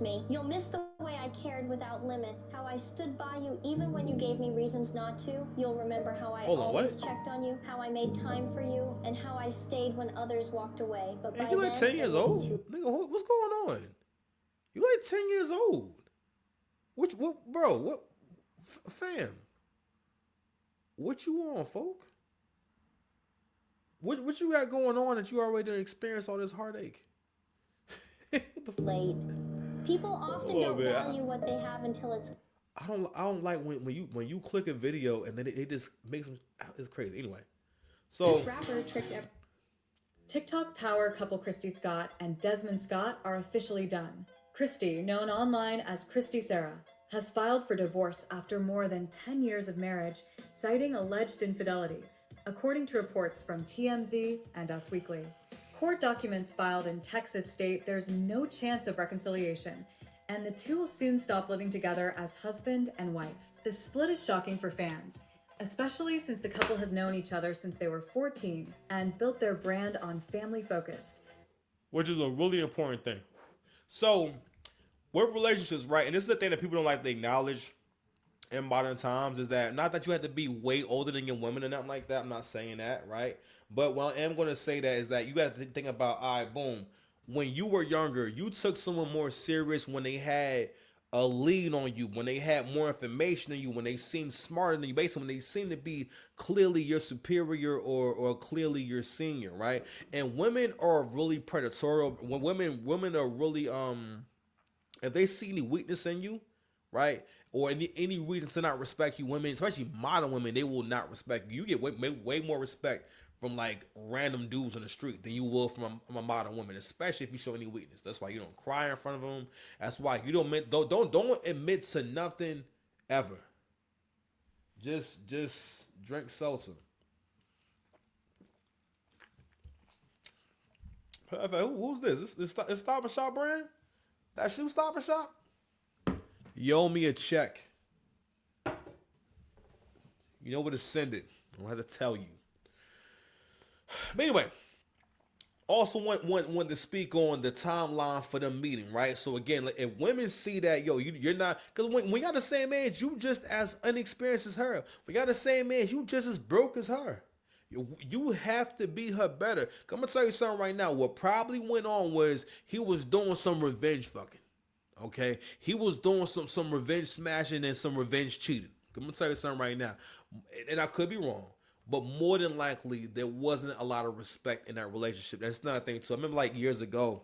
me. You'll miss the way I cared without limits, how I stood by you even when you gave me reasons not to. You'll remember how I Hold on, always what? checked on you, how I made time for you, and how I stayed when others walked away. But Man, by you like then, 10 it years will be old? too. Nigga, what's going on? You like 10 years old. What, bro, fam, what you on, folk? What you got going on that you already done experienced all this heartache? What the Late. People often Hold on, don't man. value what they have until it's I don't like when you click a video and then it just makes them, it's crazy. Anyway, so rapper tricked TikTok power couple Kristy Scott and Desmond Scott are officially done. Kristy, known online as Kristy Sarah, has filed for divorce after more than 10 years of marriage, citing alleged infidelity, according to reports from TMZ and Us Weekly. Court documents filed in Texas state there's no chance of reconciliation, and the two will soon stop living together as husband and wife. The split is shocking for fans, especially since the couple has known each other since they were 14 and built their brand on family focused. which is a really important thing. So with relationships, right, and this is the thing that people don't like to acknowledge in modern times is that not that you have to be way older than your women or nothing like that. I'm not saying that, right? But what I am going to say that is that you got to think about, all right, boom. When you were younger, you took someone more serious when they had a lead on you, when they had more information than you, when they seemed smarter than you, basically when they seemed to be clearly your superior or clearly your senior, right? And women are really predatory. When women are really if they see any weakness in you, right, or any reason to not respect you, women, especially modern women, they will not respect you. You get way more respect from like random dudes on the street than you will from a modern woman, especially if you show any weakness. That's why you don't cry in front of them. That's why you don't admit to nothing ever. Just drink seltzer. Who's this? This Stop and Shop brand? That you Stop and Shop? You owe me a check. You know where to send it. I don't have to tell you. But anyway, also want to speak on the timeline for the meeting, right? So again, like, if women see that, yo, you're not, because when you got the same age, you just as inexperienced as her. We got the same age, you just as broke as her. You have to be her better. I'm gonna tell you something right now. What probably went on was he was doing some revenge fucking. Okay, he was doing some revenge smashing and some revenge cheating. I'm gonna tell you something right now, and I could be wrong, but more than likely there wasn't a lot of respect in that relationship. That's not a thing. So I remember like years ago,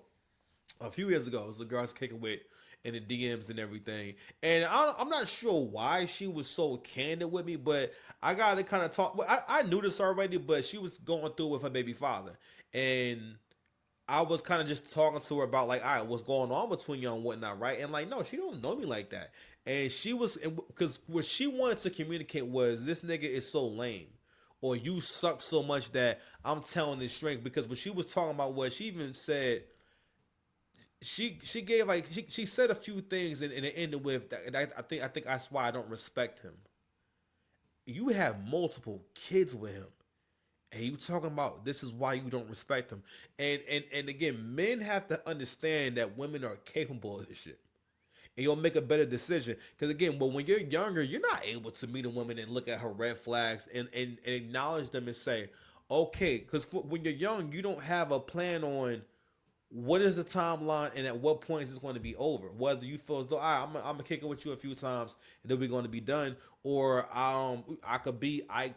a few years ago, it was the girl I was kicking with in the DMs and everything. And I'm not sure why she was so candid with me, but I got to kind of talk. I knew this already, but she was going through with her baby father. And I was kind of just talking to her about like, all right, what's going on between y'all and whatnot, right? And like, no, she don't know me like that. And she was, because what she wanted to communicate was, this nigga is so lame, or you suck so much that I'm telling this strength. Because what she was talking about was, she even said, she gave like she said a few things and it ended with that. And I think that's why I don't respect him. You have multiple kids with him, and you talking about this is why you don't respect him. And again, men have to understand that women are capable of this shit, and you'll make a better decision. Because again, but when you're younger, you're not able to meet a woman and look at her red flags and acknowledge them and say, okay. Because when you're young, you don't have a plan on what is the timeline and at what point is this going to be over. Whether you feel as though, all right, I'm gonna kick it with you a few times and then we're going to be done, or I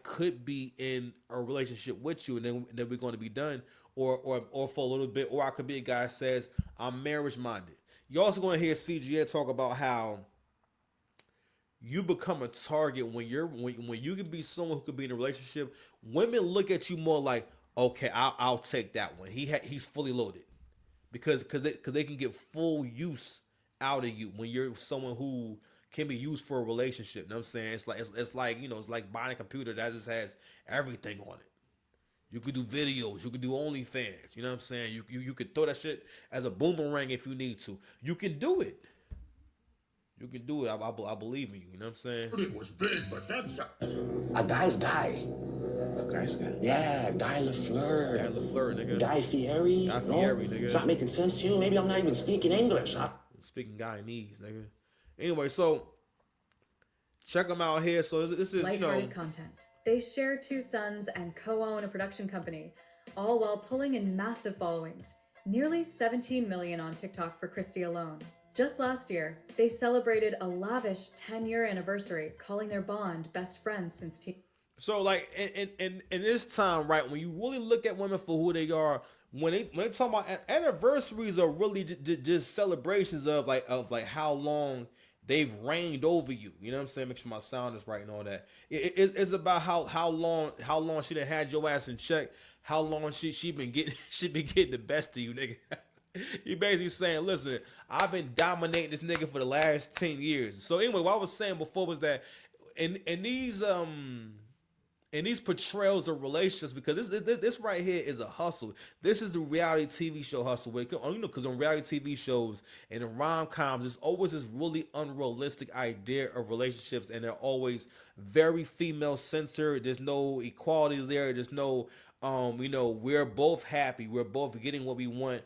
could be in a relationship with you and then we're going to be done, or for a little bit, or I could be a guy that says I'm marriage minded. You're also going to hear CGA talk about how you become a target when you can be someone who could be in a relationship. Women look at you more like, okay, I'll take that one. He's fully loaded, because they can get full use out of you when you're someone who can be used for a relationship. You know what I'm saying? It's like it's like buying a computer that just has everything on it. You could do videos, you could do OnlyFans. You know what I'm saying? You could throw that shit as a boomerang if you need to. You can do it. You can do it. I believe in you. You know what I'm saying? It was big, but that's A guy's guy. a guy's guy. Yeah, Guy Lafleur. Guy Lafleur, nigga. Guy Fieri. Guy No? Fieri, nigga. It's not making sense to you. Maybe I'm not even speaking English. Huh? Speaking Guyanese, nigga. Anyway, so check them out here. So this is, lighthearted content. They share 2 sons and co-own a production company, all while pulling in massive followings. Nearly 17 million on TikTok for Kristy alone. Just last year, they celebrated a lavish 10-year anniversary, calling their bond best friends since teen. So like in this time, right, when you really look at women for who they are, when they talk about anniversaries are really just celebrations of like how long they've reigned over you. You know what I'm saying? Make sure my sound is right and all that. It's about how long she done had your ass in check. How long she been getting the best of you, nigga. You basically saying, listen, I've been dominating this nigga for the last 10 years. So anyway, what I was saying before was that in these portrayals of relationships, because this right here is a hustle. This is the reality TV show hustle. Because on reality TV shows and in rom-coms, there's always this really unrealistic idea of relationships, and they're always very female censored. There's no equality there. There's no, we're both happy. We're both getting what we want,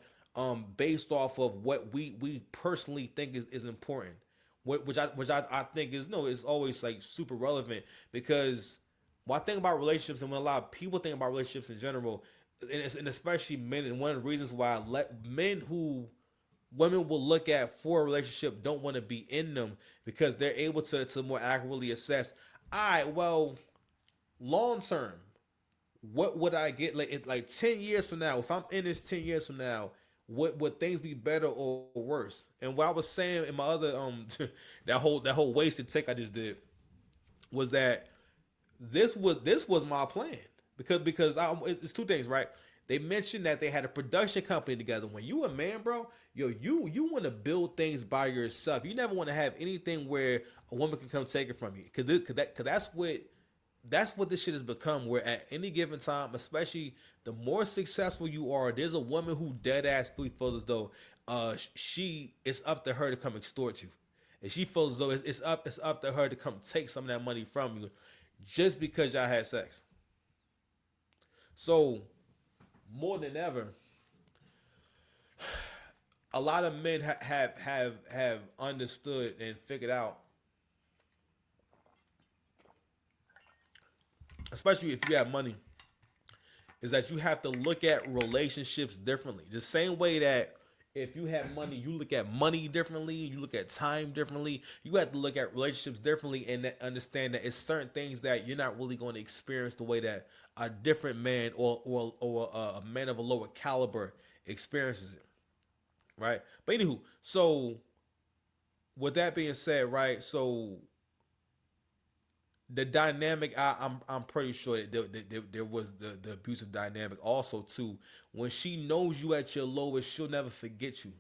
based off of what we personally think is important. Which I think is always like super relevant, because when I think about relationships, and when a lot of people think about relationships in general, and especially men, and one of the reasons why men who women will look at for a relationship don't want to be in them, because they're able to more accurately assess, all right, well, long term, what would I get like 10 years from now? If I'm in this 10 years from now, would things be better or worse? And what I was saying in my other that whole wasted take I just did was that this was my plan, because it's 2 things, right? They mentioned that they had a production company together. When you a man, bro, you want to build things by yourself. You never want to have anything where a woman can come take it from you, because that's what this shit has become. Where at any given time, especially the more successful you are, there's a woman who dead ass feels as though it's up to her to come extort you, and she feels as though it's up to her to come take some of that money from you, just because y'all had sex. So more than ever, a lot of men have understood and figured out, especially if you have money, is that you have to look at relationships differently. The same way that if you have money, you look at money differently, you look at time differently, you have to look at relationships differently, and understand that it's certain things that you're not really going to experience the way that a different man or a man of a lower caliber experiences it, right? But anywho, so with that being said, right, so the dynamic, I'm pretty sure that there was the abusive dynamic also too. When she knows you at your lowest, she'll never forget you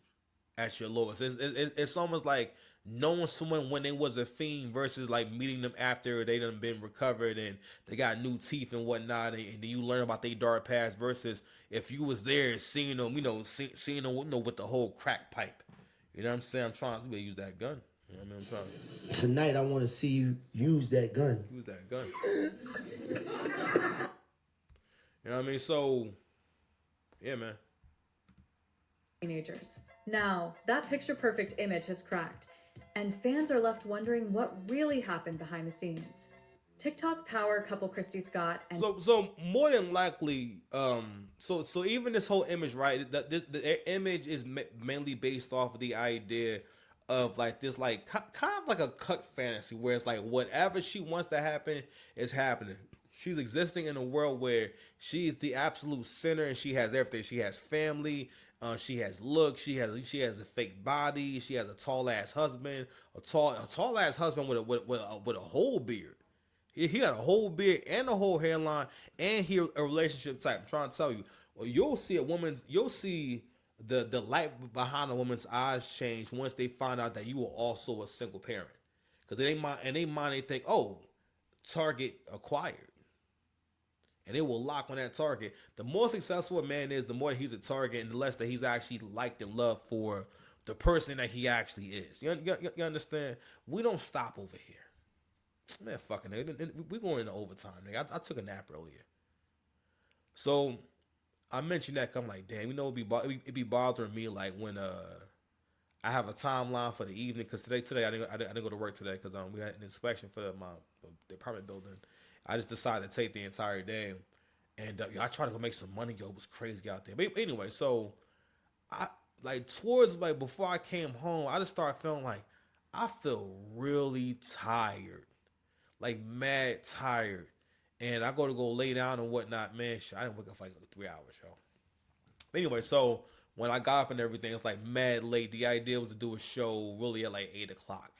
at your lowest. It's almost like knowing someone when they was a fiend versus like meeting them after they done been recovered and they got new teeth and whatnot, and then you learn about their dark past, versus if you was there and seeing them, seeing them, with the whole crack pipe. You know what I'm saying? I'm trying to use that gun. You know what I mean? I'm trying to Tonight, I want to see you use that gun. use that gun. You know what I mean? So, yeah, man. Teenagers. Now, that picture-perfect image has cracked, and fans are left wondering what really happened behind the scenes. TikTok power couple Kristy Scott and So more than likely, so even this whole image, right? The image is mainly based off of the idea of like this, like kind of like a cuck fantasy, where it's like whatever she wants to happen is happening. She's existing in a world where she is the absolute center, and she has everything. She has family, she has looks, she has a fake body, she has a tall ass husband, a tall ass husband with a whole beard. He got a whole beard and a whole hairline, and he a relationship type. I'm trying to tell you. Well, you'll see the light behind a woman's eyes change once they find out that you are also a single parent. Because in their mind they think, oh, target acquired. And they will lock on that target. The more successful a man is, the more he's a target, and the less that he's actually liked and loved for the person that he actually is. You understand? We don't stop over here. Man, fucking nigga. We're going into overtime, nigga. I took a nap earlier. So I mentioned that, 'cause I'm like, damn, it'd be bothering me, like when I have a timeline for the evening because today I didn't go to work today because we had an inspection for the apartment building. I just decided to take the entire day, and I tried to go make some money. Yo, it was crazy out there. But anyway, so I like towards like before I came home, I just started feeling like I feel really tired, like mad tired, and I go to go lay down and whatnot. Man, shit, I didn't wake up for like 3 hours, yo. Anyway, so when I got up and everything, it's like mad late. The idea was to do a show really at like 8 o'clock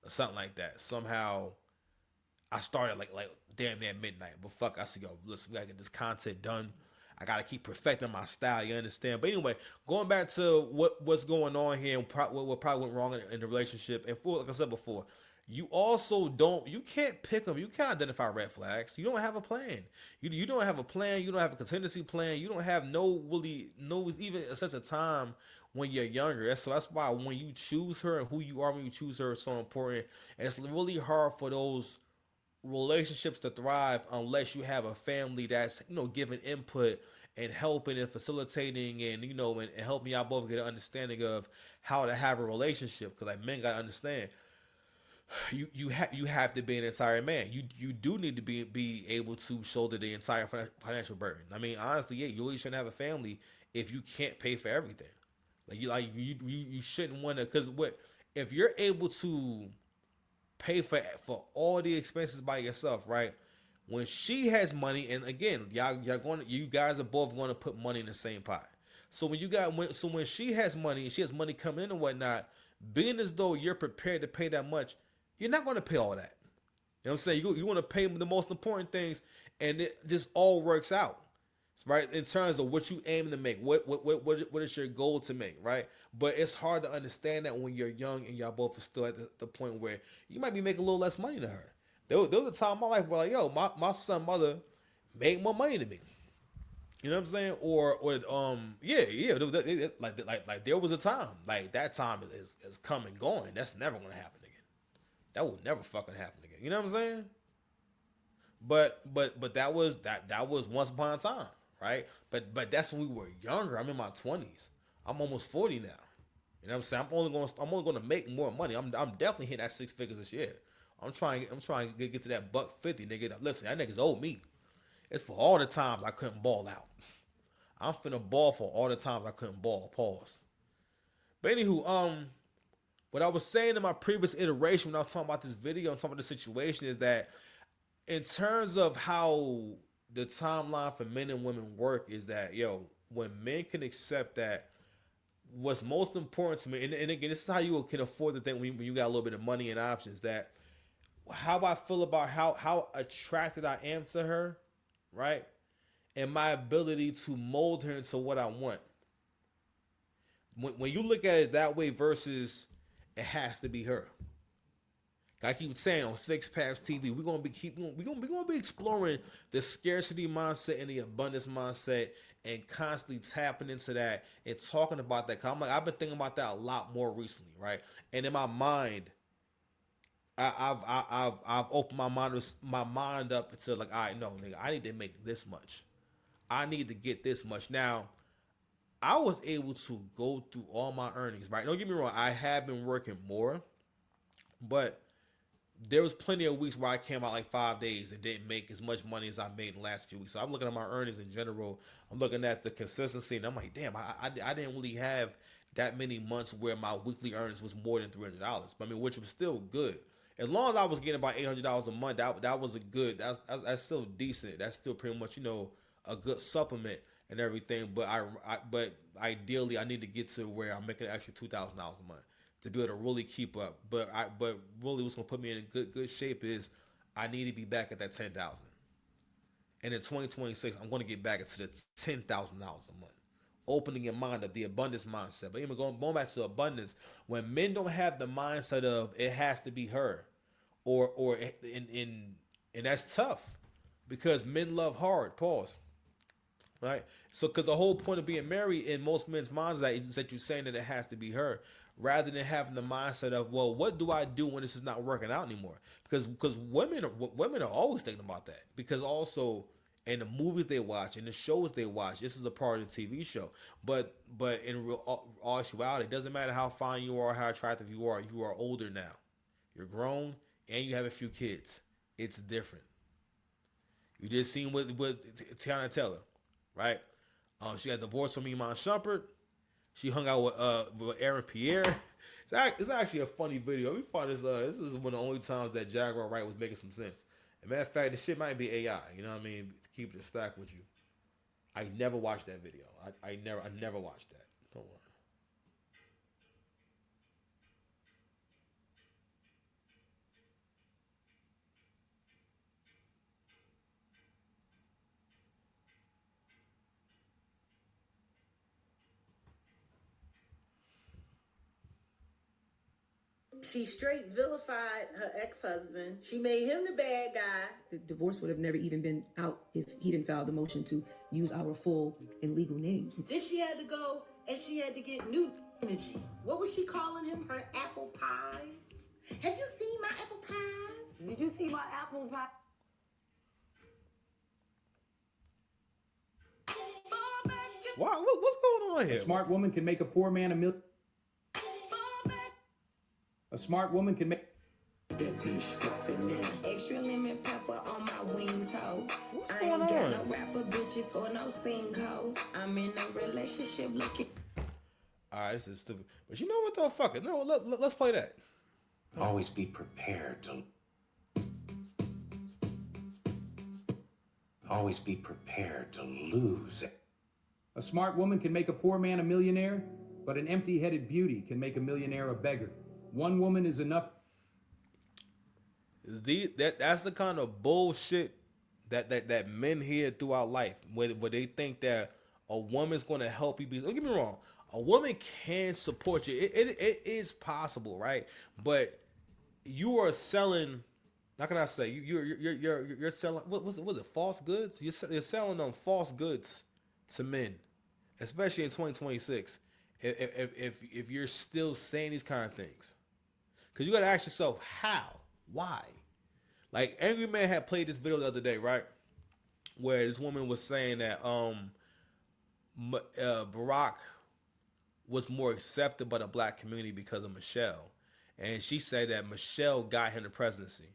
or something like that. Somehow I started like damn near midnight. But fuck, I said, yo, listen, we gotta get this content done. I gotta keep perfecting my style. You understand? But anyway, going back to what's going on here and what probably went wrong in the relationship. And like I said before, you can't pick them. You can't identify red flags. You don't have a plan. You don't have a plan. You don't have a contingency plan. You don't have no even such a time when you're younger. So that's why when you choose her and who you are when you choose her is so important. And it's really hard for those relationships to thrive unless you have a family that's giving input and helping and facilitating and and helping y'all both get an understanding of how to have a relationship. Because like men gotta understand, you have to be an entire man. You do need to be able to shoulder the entire financial burden. I mean, honestly, yeah, you really shouldn't have a family if you can't pay for everything. You shouldn't want to, because what if you're able to pay for all the expenses by yourself, right? When she has money, and again, you guys are both going to put money in the same pot. So when she has money, she has money coming in and whatnot, being as though you're prepared to pay that much, you're not going to pay all that. You know what I'm saying? You want to pay the most important things, and it just all works out, right? In terms of what you aim to make, what is your goal to make, right? But it's hard to understand that when you're young and y'all both are still at the point where you might be making a little less money than her. There was a time in my life where like, yo, my son mother made more money than me. You know what I'm saying? Like there was a time, like that time is come and going. That's never gonna happen again. That will never fucking happen again. You know what I'm saying? But that was once upon a time, right? But that's when we were younger. I'm in my 20s. I'm almost 40 now. You know what I'm saying? I'm only gonna make more money. I'm definitely hitting that 6 figures this year. I'm trying to get to that $150, nigga. Listen, that nigga's owe me. It's for all the times I couldn't ball out. I'm finna ball for all the times I couldn't ball. Pause. But anywho, what I was saying in my previous iteration when I was talking about this video and talking about the situation is that in terms of how the timeline for men and women work is that, yo, when men can accept that what's most important to me, and again, this is how you can afford the thing when you got a little bit of money and options, that how I feel about how attracted I am to her, right? And my ability to mold her into what I want. When you look at it that way versus it has to be her. I keep saying on Six Packs TV, we're gonna be exploring the scarcity mindset and the abundance mindset and constantly tapping into that and talking about that. Cause I've been thinking about that a lot more recently, right? And in my mind, I've opened my mind up to like, all right, no, nigga, I need to make this much. I need to get this much. Now, I was able to go through all my earnings, right? Don't get me wrong, I have been working more, but there was plenty of weeks where I came out like 5 days and didn't make as much money as I made in the last few weeks. So I'm looking at my earnings in general. I'm looking at the consistency, and I'm like, damn, I didn't really have that many months where my weekly earnings was more than $300. But I mean, which was still good. As long as I was getting about $800 a month, that was a good. That's still decent. That's still pretty much a good supplement and everything. But but ideally, I need to get to where I'm making an extra $2,000 a month to be able to really keep up. But really what's gonna put me in a good shape is I need to be back at that 10,000. And in 2026, I'm gonna get back into the $10,000 a month. Opening your mind up, the abundance mindset. But even going back to abundance, when men don't have the mindset of it has to be her, and that's tough because men love hard. Pause. Right? So, because the whole point of being married in most men's minds is that you're saying that it has to be her, rather than having the mindset of, well, what do I do when this is not working out anymore? Because women are always thinking about that. Because also, and the movies they watch and the shows they watch. This is a part of the TV show. But in real all actuality, it doesn't matter how fine you are, how attractive you are. You are older now. You're grown and you have a few kids. It's different. You just seen with Tiana Taylor, right? She got divorced from Iman Shumpert. She hung out with Aaron Pierre. It's actually a funny video. We find this. This is one of the only times that Jaguar Wright was making some sense. As a matter of fact, this shit might be AI. You know what I mean? To keep it a stack with you. I never watched that video. I never watched that. Don't worry. She straight vilified her ex-husband. She made him the bad guy. The divorce would have never even been out if he didn't file the motion to use our full and legal names. Then she had to go and she had to get new energy. What was she calling him? Her apple pies? Have you seen my apple pies? Did you see my apple pie? What's going on here? A smart woman can make a poor man a million. A smart woman can make. Extra lemon pepper on my wings, ho. What's I going ain't got on? no rapper bitches or no sing ho. I'm in a relationship looking. All right, this is stupid. But you know what though? Fuck it. No, let's play that. Always be prepared to. Always be prepared to lose. A smart woman can make a poor man a millionaire, but an empty-headed beauty can make a millionaire a beggar. One woman is enough. That's the kind of bullshit that men hear throughout life, where they think that a woman's going to help you be. Don't get me wrong, a woman can support you. It is possible, right? But you are selling. How can I say you're selling? What was it? False goods? You're selling them false goods to men, especially in 2026. If you're still saying these kind of things, because you got to ask yourself how, why. Like Angry Man had played this video the other day, right, where this woman was saying that Barack was more accepted by the black community because of Michelle, and she said that Michelle got him the presidency,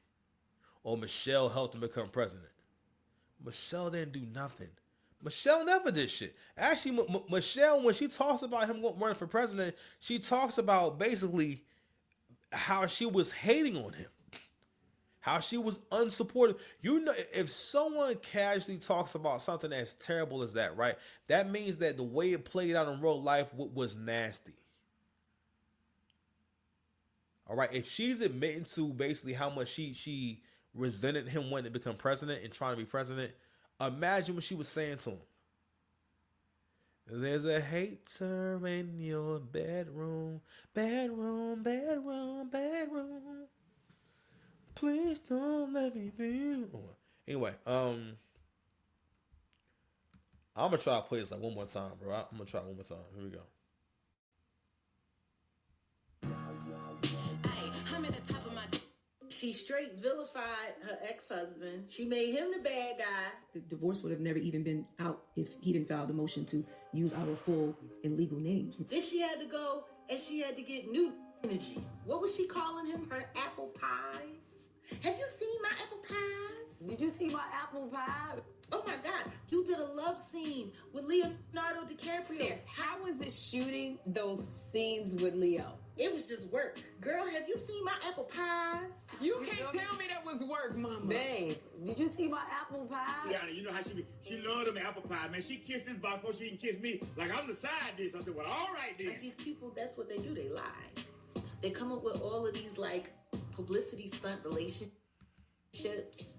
or Michelle helped him become president. Michelle didn't do nothing. Michelle never did shit. Actually, Michelle, when she talks about him running for president, she talks about basically how she was hating on him, how she was unsupportive. You know, if someone casually talks about something as terrible as that, right, that means that the way it played out in real life was nasty. All right, if she's admitting to basically how much she resented him wanting to become president and trying to be president, imagine what she was saying to him. There's a hater in your bedroom, bedroom, bedroom, bedroom. Please don't let me be. Anyway, I'm gonna try to play this like one more time, bro. I'm gonna try it one more time. Here we go. She straight vilified her ex-husband. She made him the bad guy. The divorce would have never even been out if he didn't file the motion to use our full and legal names. Then she had to go and she had to get new energy. What was she calling him? Her apple pies? Have you seen my apple pies? Did you see my apple pie? Oh my God, you did a love scene with Leonardo DiCaprio. How was it shooting those scenes with Leo? It was just work. Girl, have you seen my apple pies? You can't tell me that was work, mama. Babe, did you see my apple pie? Yeah, you know how she loved them apple pie, man. She kissed this box before she can kiss me. Like I'm the side dish. I said, well, all right then. Like these people, that's what they do. They lie. They come up with all of these like publicity stunt relationships.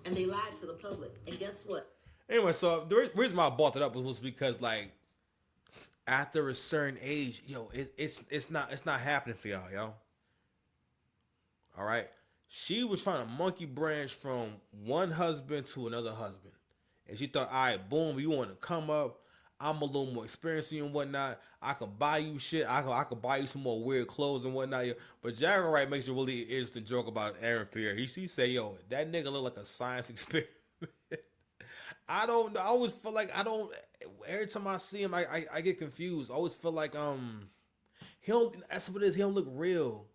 And they lied to the public. And guess what? Anyway, so the reason why I brought that up was because like after a certain age, it's not happening to y'all, yo. All right, she was trying to monkey branch from one husband to another husband, and she thought, all right, boom, you want to come up? I'm a little more experienced than you and whatnot. I can buy you shit. I can buy you some more weird clothes and whatnot. But Jagger Wright makes a really interesting joke about Aaron Pierre. He say, yo, that nigga look like a science experiment. I don't know. I always feel like I don't. Every time I see him, I get confused. I always feel like he don't. That's what it is. He don't look real.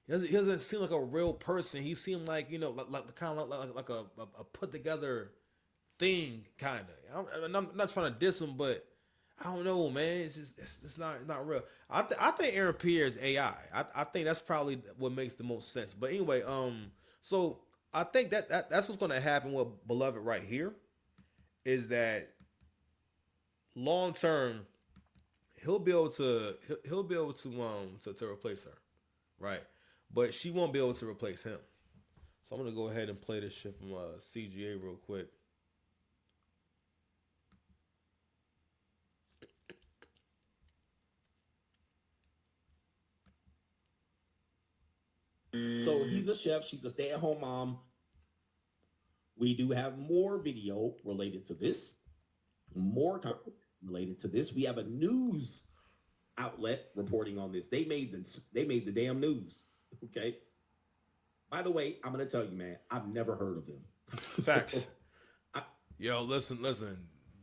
He doesn't seem like a real person. He seemed like like kind of like a put together thing, kind of. I'm not trying to diss him, but I don't know, man. It's just it's not real. I think Aaron Pierre is AI. I think that's probably what makes the most sense. But anyway, so I think that's what's going to happen with Beloved right here. Is that long term he'll be able to to replace her, right? But she won't be able to replace him. So I'm gonna go ahead and play this shit from CGA real quick. So he's a chef. She's a stay-at-home mom. We do have more video related to this. More related to this. We have a news outlet reporting on this. They made the damn news. Okay. By the way, I'm gonna tell you, man, I've never heard of them. Facts. Yo, listen.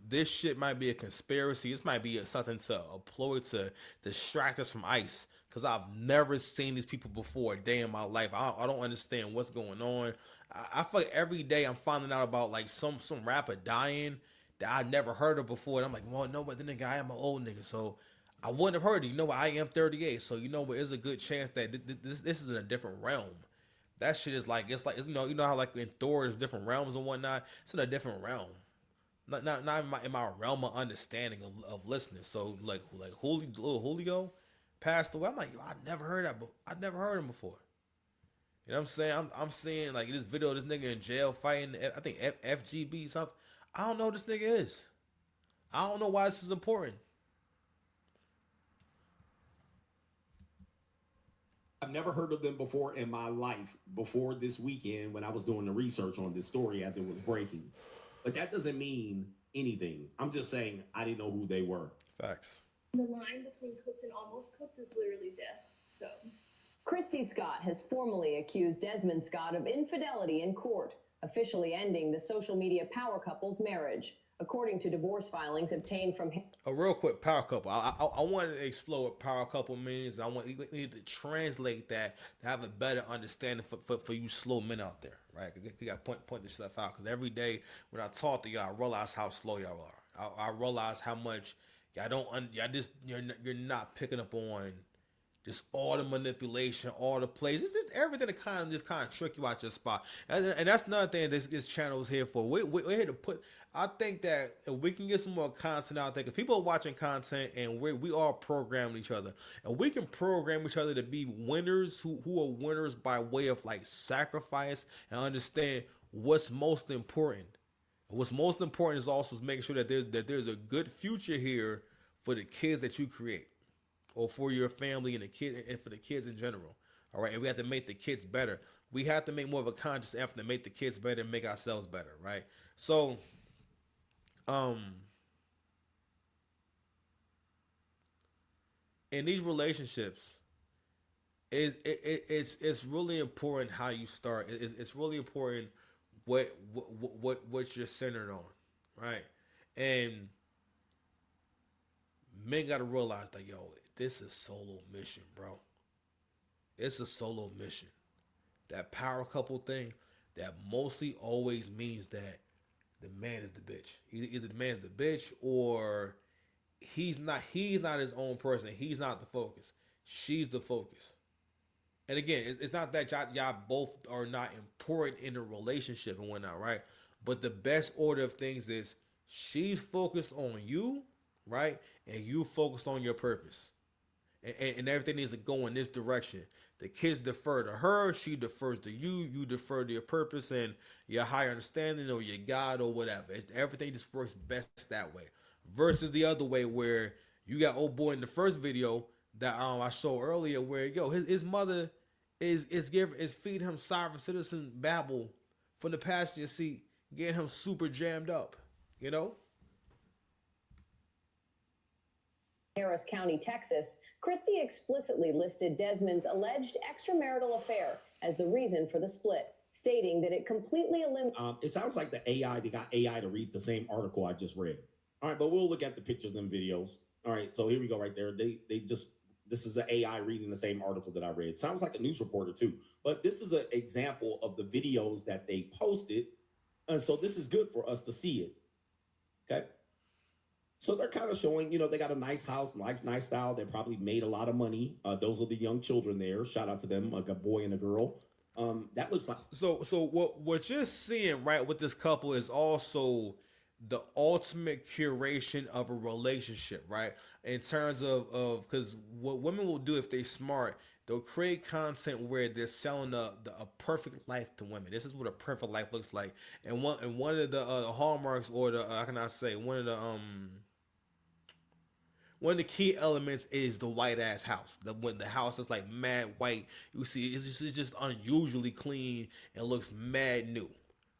This shit might be a conspiracy. This might be something to employ to distract us from ICE. Because I've never seen these people before a day in my life. I don't understand what's going on. I feel like every day I'm finding out about like some rapper dying that I never heard of before. And I'm like, well, no, but then the guy, I'm an old nigga. So I wouldn't have heard it. You know what? I am 38. So you know what? There's a good chance that this is in a different realm. That shit is like, it's you know how like in Thor there's different realms and whatnot. It's in a different realm. Not in my realm of understanding of listening. So like Julio passed away. I'm like, yo, I never heard that. I never heard him before. You know what I'm saying? I'm seeing like this video of this nigga in jail fighting. I think FGB something. I don't know who this nigga is. I don't know why this is important. I've never heard of them before in my life before this weekend when I was doing the research on this story as it was breaking. But that doesn't mean anything. I'm just saying I didn't know who they were. Facts. The line between cooked and almost cooked is literally death. So, Kristy Scott has formally accused Desmond Scott of infidelity in court, officially ending the social media power couple's marriage, according to divorce filings obtained from him. A real quick, power couple. I wanted to explore what power couple means. And we need to translate that to have a better understanding for you slow men out there, right? You got to point this stuff out, because every day when I talk to y'all, I realize how slow y'all are. I realize how much you're not picking up on just all the manipulation, all the plays. It's just everything to kind of trick you out your spot. And that's another thing this channel is here for. We're here to put. I think that if we can get some more content out there, because people are watching content and we are programming each other, and we can program each other to be winners who are winners by way of like sacrifice and understand what's most important. What's most important is also making sure that there's a good future here for the kids that you create, or for your family and the kid, and for the kids in general. All right, and we have to make the kids better. We have to make more of a conscious effort to make the kids better and make ourselves better, right? So, in these relationships, it's really important how you start. It's really important what you're centered on, right? And men gotta realize that, yo, this is solo mission, bro. It's a solo mission. That power couple thing, that mostly always means that the man is the bitch. Either the man's the bitch, or he's not his own person. He's not the focus. She's the focus. And again, it's not that y'all both are not important in a relationship and whatnot, right? But the best order of things is she's focused on you, right? And you focused on your purpose. And everything needs to go in this direction. The kids defer to her, she defers to you, you defer to your purpose and your higher understanding or your God or whatever. Everything just works best that way. Versus the other way, where you got old boy in the first video that I showed earlier, where his mother is feeding him sovereign citizen babble from the passenger seat, getting him super jammed up, you know? Harris County, Texas, Kristy explicitly listed Desmond's alleged extramarital affair as the reason for the split, stating that it completely eliminated. It sounds like they got AI to read the same article I just read. All right, but we'll look at the pictures and videos. All right, so here we go right there. This is an AI reading the same article that I read. Sounds like a news reporter too, but this is an example of the videos that they posted. And so this is good for us to see it. Okay. So they're kind of showing, they got a nice house, nice style. They probably made a lot of money. Those are the young children there. Shout out to them, like a boy and a girl. That looks like. So what you're seeing right with this couple is also the ultimate curation of a relationship, right? In terms of because what women will do if they're smart, they'll create content where they're selling a perfect life to women. This is what a perfect life looks like, and one of the hallmarks, or the how can I say, one of the key elements is the white ass house. When the house is like mad white, you see it's just unusually clean and looks mad new.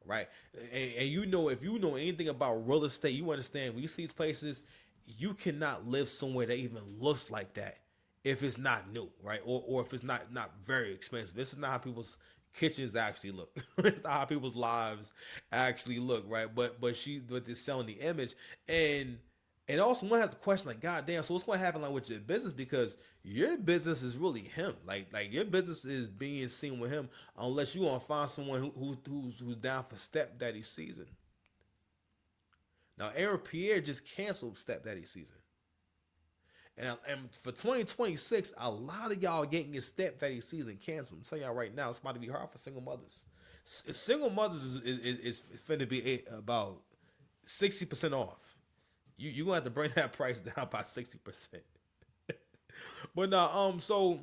Right, and if you know anything about real estate, you understand when you see these places, you cannot live somewhere that even looks like that if it's not new, right? Or if it's not very expensive. This is not how people's kitchens actually look. It's not how people's lives actually look, right? But they're selling the image, and also one has the question like, God damn, so what's going to happen like with your business? Because your business is really him. Like your business is being seen with him, unless you want to find someone who's down for stepdaddy season. Now, Aaron Pierre just canceled stepdaddy season. And for 2026, a lot of y'all getting your stepdaddy season canceled. I'm telling y'all right now, it's about to be hard for single mothers. Single mothers is finna be about 60% off. You gonna have to bring that price down by 60%. But now, so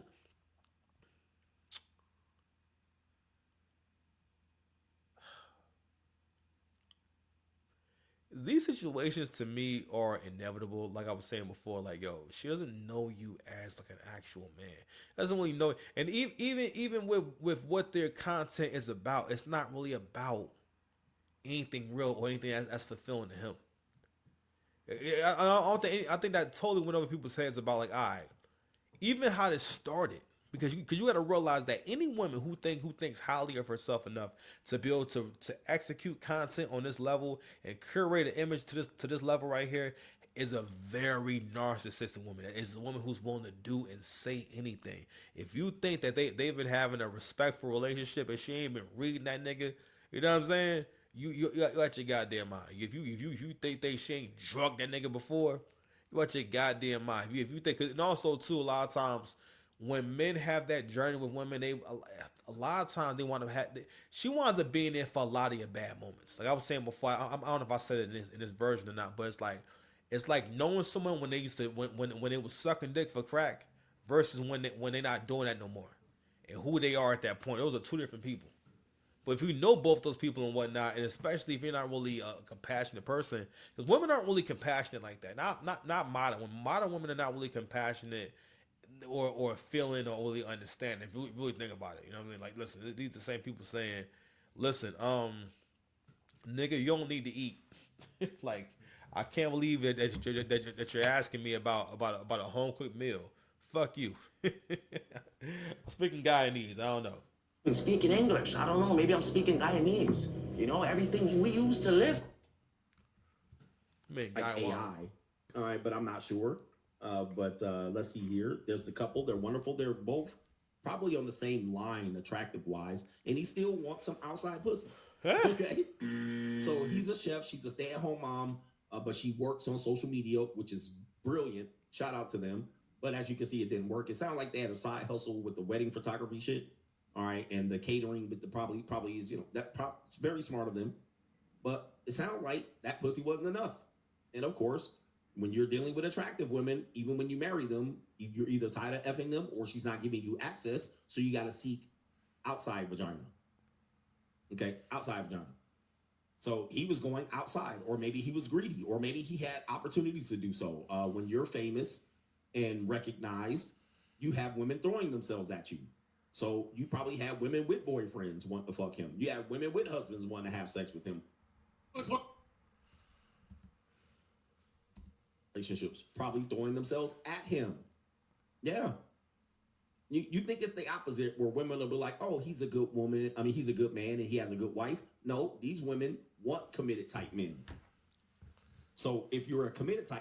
these situations to me are inevitable. Like I was saying before, like, yo, she doesn't know you as like an actual man. Doesn't really know. And even with what their content is about, it's not really about anything real or anything that's fulfilling to him. I think that totally went over people's heads about like, all right, even how this started, because you got to realize that any woman who thinks highly of herself enough to be able to execute content on this level and curate an image to this level right here is a very narcissistic woman. Is a woman who's willing to do and say anything. If you think that they've been having a respectful relationship and she ain't been reading that nigga, you know what I'm saying? You at your goddamn mind. If you think she ain't drugged that nigga before, you at your goddamn mind. If you think, and also too, a lot of times when men have that journey with women, a lot of times they want to have. She winds up being there for a lot of your bad moments. Like I was saying before, I don't know if I said it in this version or not, but it's like knowing someone when they used to when they was sucking dick for crack versus when they're not doing that no more, and who they are at that point. Those are two different people. But if you know both those people and whatnot, and especially if you're not really a compassionate person, because women aren't really compassionate like that. Not modern women. Modern women are not really compassionate or feeling or really understanding. If you really think about it, you know what I mean? Like, listen, these are the same people saying, listen, nigga, you don't need to eat. Like, I can't believe that you're asking me about a home cooked meal. Fuck you. I'm speaking Guyanese. I don't know. Speaking English. I don't know. Maybe I'm speaking Guyanese. You know, everything we use to live. Like AI. All right, but I'm not sure. But let's see here. There's the couple. They're wonderful. They're both probably on the same line, attractive-wise. And he still wants some outside pussy. Okay? So he's a chef. She's a stay-at-home mom. But she works on social media, which is brilliant. Shout out to them. But as you can see, it didn't work. It sounded like they had a side hustle with the wedding photography shit. All right, and the catering, but the probably is, it's very smart of them. But it sounded like that pussy wasn't enough. And of course, when you're dealing with attractive women, even when you marry them, you're either tired of effing them or she's not giving you access. So you got to seek outside vagina. Okay, outside vagina. So he was going outside, or maybe he was greedy, or maybe he had opportunities to do so. When you're famous and recognized, you have women throwing themselves at you. So you probably have women with boyfriends want to fuck him. You have women with husbands want to have sex with him. relationships, probably throwing themselves at him. Yeah. You think it's the opposite, where women will be like, oh, he's a good woman. I mean, he's a good man and he has a good wife. No, these women want committed type men. So if you're a committed type,